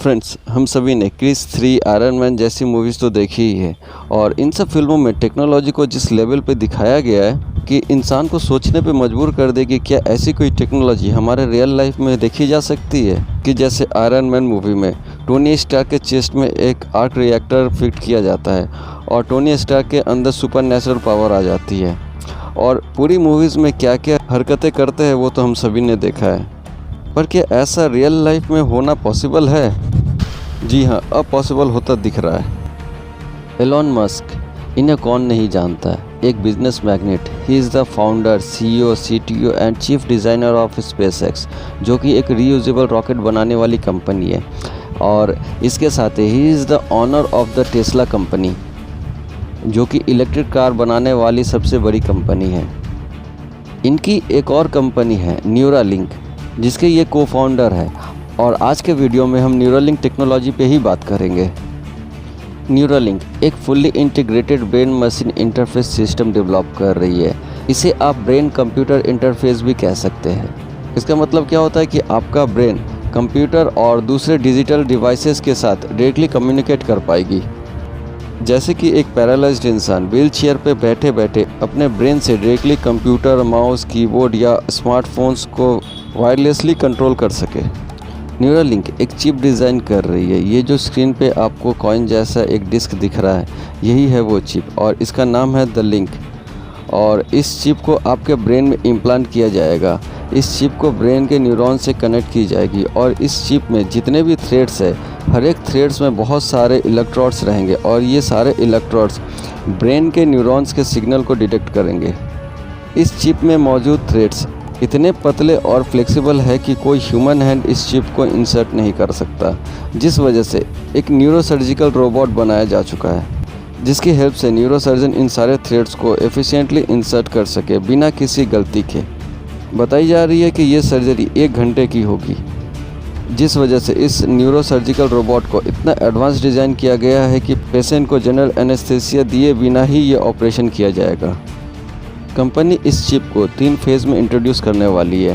Friends, हम सभी ने क्रिस 3, आयरन मैन जैसी मूवीज़ तो देखी ही है और इन सब फिल्मों में टेक्नोलॉजी को जिस लेवल पे दिखाया गया है कि इंसान को सोचने पे मजबूर कर दे कि क्या ऐसी कोई टेक्नोलॉजी हमारे रियल लाइफ में देखी जा सकती है। कि जैसे आयरन मैन मूवी में टोनी स्टार्क के चेस्ट में एक आर्क रिएक्टर फिट किया जाता है और टोनी स्टार्क के अंदर सुपर नेचुरल पावर आ जाती है और पूरी मूवीज़ में क्या क्या हरकतें करते हैं वो तो हम सभी ने देखा है। पर क्या ऐसा रियल लाइफ में होना पॉसिबल है? जी हाँ, अब पॉसिबल होता दिख रहा है। एलॉन मस्क, इन्हें कौन नहीं जानता है, एक business magnet. He is the founder, CEO, CTO and chief designer of SpaceX, जो कि एक रीयूजेबल रॉकेट बनाने वाली कंपनी है। और इसके साथ ही is the owner of the Tesla company, जो कि इलेक्ट्रिक कार बनाने वाली सबसे बड़ी कंपनी है। इनकी एक और कंपनी है न्यूरालिंक, जिसके ये को फाउंडर है। और आज के वीडियो में हम न्यूरालिंक टेक्नोलॉजी पे ही बात करेंगे। न्यूरालिंक एक fully integrated brain machine interface system develop कर रही है। इसे आप ब्रेन कंप्यूटर इंटरफेस भी कह सकते हैं। इसका मतलब क्या होता है कि आपका ब्रेन कंप्यूटर और दूसरे डिजिटल डिवाइसेस के साथ डायरेक्टली कम्युनिकेट कर पाएगी। जैसे कि एक पैरालाइज्ड इंसान व्हील चेयर पर बैठे बैठे अपने ब्रेन से डायरेक्टली कंप्यूटर, माउस, कीबोर्ड या स्मार्टफोन्स को वायरलेसली कंट्रोल कर सके। न्यूरालिंक एक चिप डिज़ाइन कर रही है। ये जो स्क्रीन पे आपको कॉइन जैसा एक डिस्क दिख रहा है, यही है वो चिप और इसका नाम है द लिंक। और इस चिप को आपके ब्रेन में इम्प्लांट किया जाएगा। इस चिप को ब्रेन के न्यूरॉन से कनेक्ट की जाएगी और इस चिप में जितने भी थ्रेड्स है, हर एक थ्रेड्स में बहुत सारे इलेक्ट्रोड्स रहेंगे और ये सारे इलेक्ट्रोड्स ब्रेन के न्यूरॉन्स के सिग्नल को डिटेक्ट करेंगे। इस चिप में मौजूद थ्रेड्स इतने पतले और फ्लेक्सिबल है कि कोई ह्यूमन हैंड इस चिप को इंसर्ट नहीं कर सकता, जिस वजह से एक न्यूरोसर्जिकल रोबोट बनाया जा चुका है, जिसकी हेल्प से न्यूरोसर्जन इन सारे थ्रेड्स को एफिशिएंटली इंसर्ट कर सके बिना किसी गलती के। बताई जा रही है कि ये सर्जरी 1 घंटे की होगी, जिस वजह से इस न्यूरोसर्जिकल रोबोट को इतना एडवांस डिज़ाइन किया गया है कि पेशेंट को जनरल एनेस्थीसिया दिए बिना ही ये ऑपरेशन किया जाएगा। कंपनी इस चिप को 3 फेज़ में इंट्रोड्यूस करने वाली है।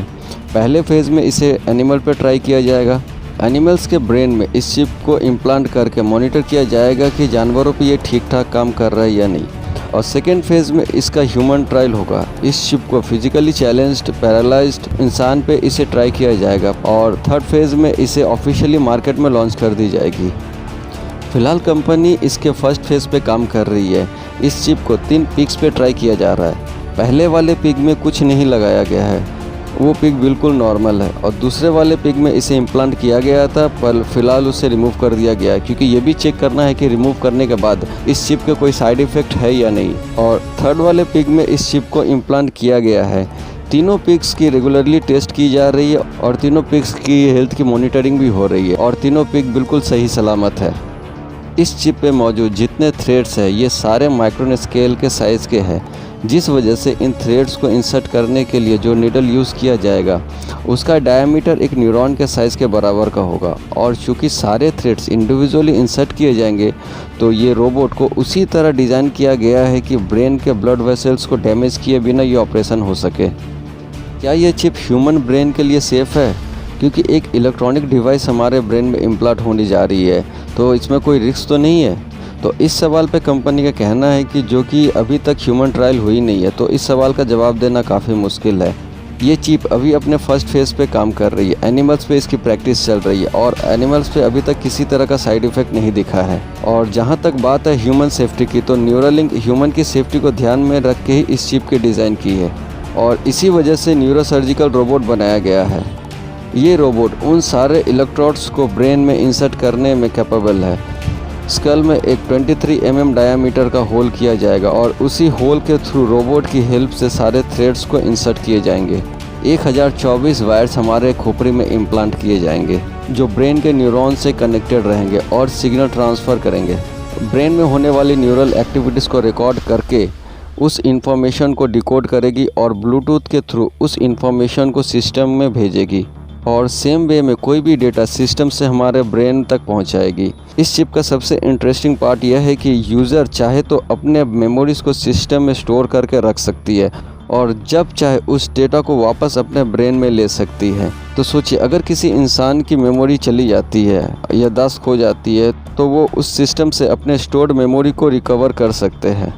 पहले फेज़ में इसे एनिमल पर ट्राई किया जाएगा। एनिमल्स के ब्रेन में इस चिप को इम्प्लांट करके मॉनिटर किया जाएगा कि जानवरों पे ये ठीक ठाक काम कर रहा है या नहीं। और सेकेंड फेज़ में इसका ह्यूमन ट्रायल होगा। इस चिप को फिजिकली चैलेंज्ड, पैरालाइज्ड इंसान पे इसे ट्राई किया जाएगा और थर्ड फेज़ में इसे ऑफिशियली मार्केट में लॉन्च कर दी जाएगी। फिलहाल कंपनी इसके फर्स्ट फेज़ पे काम कर रही है। इस चिप को 3 पिग्स पे ट्राई किया जा रहा है। पहले वाले पिग में कुछ नहीं लगाया गया है, वो पिग बिल्कुल नॉर्मल है। और दूसरे वाले पिग में इसे इम्प्लांट किया गया था, पर फिलहाल उसे रिमूव कर दिया गया है, क्योंकि ये भी चेक करना है कि रिमूव करने के बाद इस चिप के कोई साइड इफ़ेक्ट है या नहीं। और थर्ड वाले पिग में इस चिप को इम्प्लांट किया गया है। तीनों पिग्स की रेगुलरली टेस्ट की जा रही है और तीनों पिग्स की हेल्थ की मॉनिटरिंग भी हो रही है और तीनों पिग बिल्कुल सही सलामत है। इस चिप पे मौजूद जितने थ्रेड्स हैं, ये सारे माइक्रोन स्केल के साइज़ के हैं, जिस वजह से इन थ्रेड्स को इंसर्ट करने के लिए जो नीडल यूज़ किया जाएगा, उसका डायमीटर एक न्यूरॉन के साइज़ के बराबर का होगा। और चूँकि सारे थ्रेड्स इंडिविजुअली इंसर्ट किए जाएंगे, तो ये रोबोट को उसी तरह डिज़ाइन किया गया है कि ब्रेन के ब्लड वेसल्स को डैमेज किए बिना ये ऑपरेशन हो सके। क्या ये चिप ह्यूमन ब्रेन के लिए सेफ़ है? क्योंकि एक इलेक्ट्रॉनिक डिवाइस हमारे ब्रेन में इम्प्लांट होने जा रही है, तो इसमें कोई रिस्क तो नहीं है? तो इस सवाल पे कंपनी का कहना है कि जो कि अभी तक ह्यूमन ट्रायल हुई नहीं है, तो इस सवाल का जवाब देना काफ़ी मुश्किल है। ये चिप अभी अपने फर्स्ट फेज़ पे काम कर रही है। एनिमल्स पे इसकी प्रैक्टिस चल रही है और एनिमल्स पे अभी तक किसी तरह का साइड इफ़ेक्ट नहीं दिखा है। और जहाँ तक बात है ह्यूमन सेफ्टी की, तो न्यूरालिंक ह्यूमन की सेफ्टी को ध्यान में रख के ही इस चिप की डिज़ाइन की है और इसी वजह से न्यूरोसर्जिकल रोबोट बनाया गया है। ये रोबोट उन सारे इलेक्ट्रोड्स को ब्रेन में इंसर्ट करने में कैपेबल है। स्कल में एक 23 mm डायामीटर का होल किया जाएगा और उसी होल के थ्रू रोबोट की हेल्प से सारे थ्रेड्स को इंसर्ट किए जाएंगे। 1024 वायर्स हमारे खोपड़ी में इम्प्लांट किए जाएंगे, जो ब्रेन के न्यूरॉन से कनेक्टेड रहेंगे और सिग्नल ट्रांसफ़र करेंगे। ब्रेन में होने वाली न्यूरल एक्टिविटीज़ को रिकॉर्ड करके उस इंफॉर्मेशन को डिकोड करेगी और ब्लूटूथ के थ्रू उस इंफॉर्मेशन को सिस्टम में भेजेगी और सेम वे में कोई भी डेटा सिस्टम से हमारे ब्रेन तक पहुंचाएगी। इस चिप का सबसे इंटरेस्टिंग पार्ट यह है कि यूज़र चाहे तो अपने मेमोरीज़ को सिस्टम में स्टोर करके रख सकती है और जब चाहे उस डेटा को वापस अपने ब्रेन में ले सकती है। तो सोचिए, अगर किसी इंसान की मेमोरी चली जाती है या याददाश्त खो जाती है तो वो उस सिस्टम से अपने स्टोर्ड मेमोरी को रिकवर कर सकते हैं।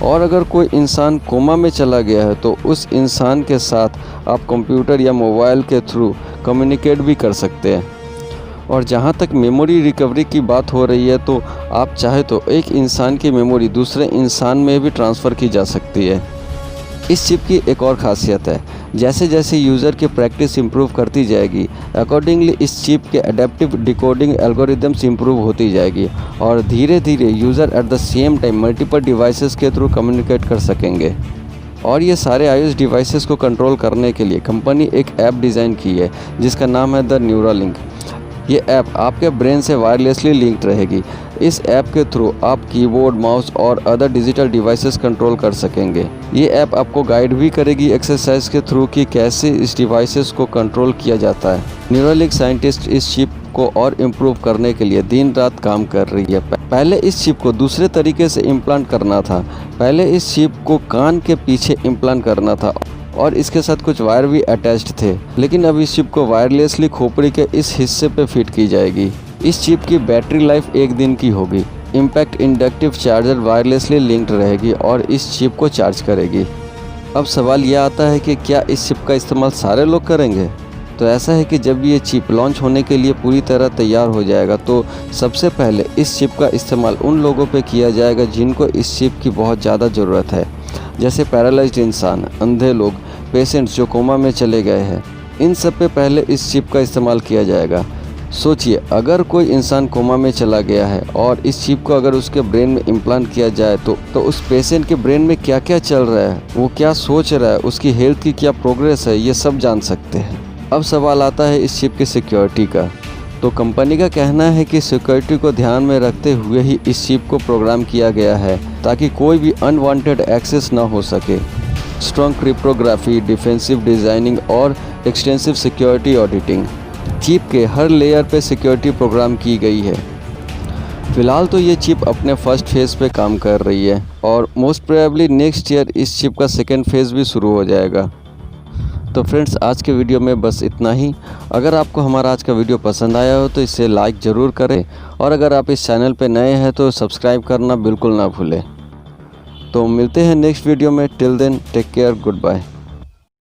और अगर कोई इंसान कोमा में चला गया है तो उस इंसान के साथ आप कंप्यूटर या मोबाइल के थ्रू कम्युनिकेट भी कर सकते हैं। और जहाँ तक मेमोरी रिकवरी की बात हो रही है तो आप चाहे तो एक इंसान की मेमोरी दूसरे इंसान में भी ट्रांसफ़र की जा सकती है। इस चिप की एक और ख़ासियत है, जैसे जैसे यूज़र की प्रैक्टिस इंप्रूव करती जाएगी, अकॉर्डिंगली इस चिप के एडेप्टिव डिकोडिंग एल्गोरिदम्स इंप्रूव होती जाएगी और धीरे धीरे user at the same time multiple devices के थ्रू कम्युनिकेट कर सकेंगे। और ये सारे iOS डिवाइसेस को कंट्रोल करने के लिए कंपनी एक ऐप डिज़ाइन की है जिसका नाम है द न्यूरालिंक। ये ऐप आपके ब्रेन से वायरलेसली लिंक्ड रहेगी। इस ऐप के थ्रू आप कीबोर्ड, माउस और अदर डिजिटल डिवाइसेस कंट्रोल कर सकेंगे। ये ऐप आपको गाइड भी करेगी एक्सरसाइज के थ्रू कि कैसे इस डिवाइसेस को कंट्रोल किया जाता है। न्यूरालिंक साइंटिस्ट इस चिप को और इम्प्रूव करने के लिए दिन रात काम कर रही है। पहले इस चिप को दूसरे तरीके से इम्प्लांट करना था। पहले इस चिप को कान के पीछे इम्प्लांट करना था और इसके साथ कुछ वायर भी अटैच्ड थे, लेकिन अब इस चिप को वायरलेसली खोपड़ी के इस हिस्से पे फिट की जाएगी। इस चिप की बैटरी लाइफ 1 दिन की होगी। Impact inductive charger wirelessly linked रहेगी और इस चिप को चार्ज करेगी। अब सवाल यह आता है कि क्या इस चिप का इस्तेमाल सारे लोग करेंगे? तो ऐसा है कि जब ये चिप लॉन्च होने के लिए पूरी तरह तैयार हो जाएगा तो सबसे पहले इस चिप का इस्तेमाल उन लोगों पे किया जाएगा जिनको इस चिप की बहुत ज़्यादा ज़रूरत है, जैसे पैरालाइज्ड इंसान, अंधे लोग, पेशेंट्स जो कोमा में चले गए हैं। इन सब पे पहले इस चिप का इस्तेमाल किया जाएगा। सोचिए, अगर कोई इंसान कोमा में चला गया है और इस चिप को अगर उसके ब्रेन में इम्प्लांट किया जाए तो उस पेशेंट के ब्रेन में क्या क्या चल रहा है, वो क्या सोच रहा है, उसकी हेल्थ की क्या प्रोग्रेस है, ये सब जान सकते हैं। अब सवाल आता है इस चिप की सिक्योरिटी का। तो कंपनी का कहना है कि सिक्योरिटी को ध्यान में रखते हुए ही इस चिप को प्रोग्राम किया गया है ताकि कोई भी अनवांटेड एक्सेस ना हो सके। स्ट्रॉन्ग क्रिप्टोग्राफी, डिफेंसिव डिज़ाइनिंग और एक्सटेंसिव सिक्योरिटी ऑडिटिंग, चिप के हर लेयर पे सिक्योरिटी प्रोग्राम की गई है। फ़िलहाल तो ये चिप अपने फर्स्ट फेज़ पे काम कर रही है और मोस्ट प्रोबेबली नेक्स्ट ईयर इस चिप का सेकेंड फेज़ भी शुरू हो जाएगा। तो फ्रेंड्स, आज के वीडियो में बस इतना ही। अगर आपको हमारा आज का वीडियो पसंद आया हो तो इसे लाइक ज़रूर करें और अगर आप इस चैनल पे नए हैं तो सब्सक्राइब करना बिल्कुल ना भूलें। तो मिलते हैं नेक्स्ट वीडियो में। Till then take care, good bye.